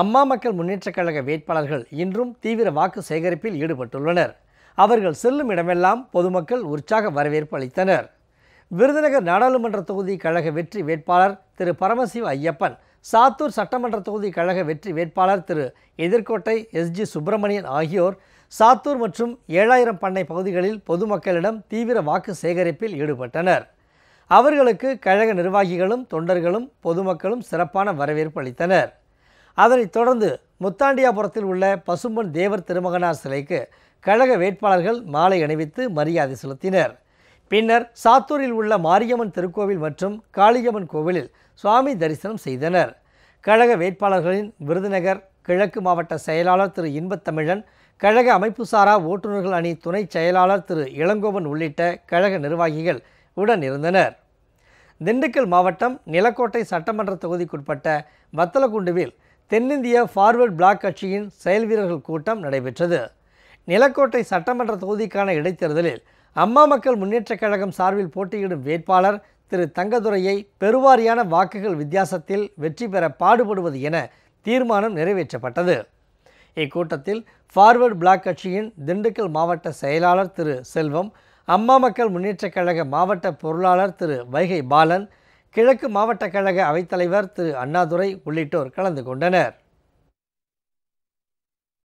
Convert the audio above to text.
அம்மா மக்கள் முன்னேற்றக் கழக வேட்பாளர்கள் இன்றும் தீவிர வாக்கு சேகரிப்பில் ஈடுபட்டுள்ளனர். அவர்கள் செல்லும் இடமெல்லாம் பொதுமக்கள் உற்சாக வரவேற்பு அளித்தனர். விருதுநகர் நாடாளுமன்ற தொகுதி கழக வெற்றி வேட்பாளர் திரு பரமசிவ ஐயப்பன், சாத்தூர் சட்டமன்ற தொகுதி கழக வெற்றி வேட்பாளர் திரு எதிர்கோட்டை எஸ்ஜி சுப்பிரமணியன் ஆகியோர் சாத்தூர் மற்றும் 7000 பண்ணை பகுதிகளில் பொதுமக்களிடம் தீவிர வாக்கு சேகரிப்பில் ஈடுபட்டனர். அவர்களுக்கு கழக நிர்வாகிகளும் தொண்டர்களும் பொதுமக்களும் சிறப்பான வரவேற்பு அளித்தனர். அதனைத் தொடர்ந்து முத்தாண்டியாபுரத்தில் உள்ள பசும்பொன் தேவர் திருமகனார் சிலைக்கு கழக வேட்பாளர்கள் மாலை அணிவித்து மரியாதை செலுத்தினர். பின்னர் சாத்தூரில் உள்ள மாரியம்மன் திருக்கோவில் மற்றும் காளியம்மன் கோவிலில் சுவாமி தரிசனம் செய்தனர். கழக வேட்பாளர்களின் விருதுநகர் கிழக்கு மாவட்ட செயலாளர் திரு இன்பத்தமிழன், கழக அமைப்புசாரா ஓட்டுநர்கள் அணி துணை செயலாளர் திரு இளங்கோவன் உள்ளிட்ட கழக நிர்வாகிகள் உடன் இருந்தனர். திண்டுக்கல் மாவட்டம் நிலக்கோட்டை சட்டமன்ற தொகுதிக்குட்பட்ட வத்தலக்குண்டுவில் தென்னிந்திய ஃபார்வர்ட் பிளாக் கட்சியின் செயல் வீரர்கள் கூட்டம் நடைபெற்றது. நிலக்கோட்டை சட்டமன்ற தொகுதிக்கான இடைத்தேர்தலில் அம்மா மக்கள் முன்னேற்றக் கழகம் சார்பில் போட்டியிடும் வேட்பாளர் திரு தங்கதுரையை பெருவாரியான வாக்குகள் வித்தியாசத்தில் வெற்றி பெற பாடுபடுவது என தீர்மானம் நிறைவேற்றப்பட்டது. இக்கூட்டத்தில் ஃபார்வர்ட் பிளாக் கட்சியின் திண்டுக்கல் மாவட்ட செயலாளர் திரு செல்வம், அம்மா மக்கள் முன்னேற்றக் கழக மாவட்ட பொருளாளர் திரு வைகை பாலன், கிழக்கு மாவட்ட கழக அவைத்தலைவர் திரு அண்ணாதுரை உள்ளிட்டோர் கலந்து கொண்டனர்.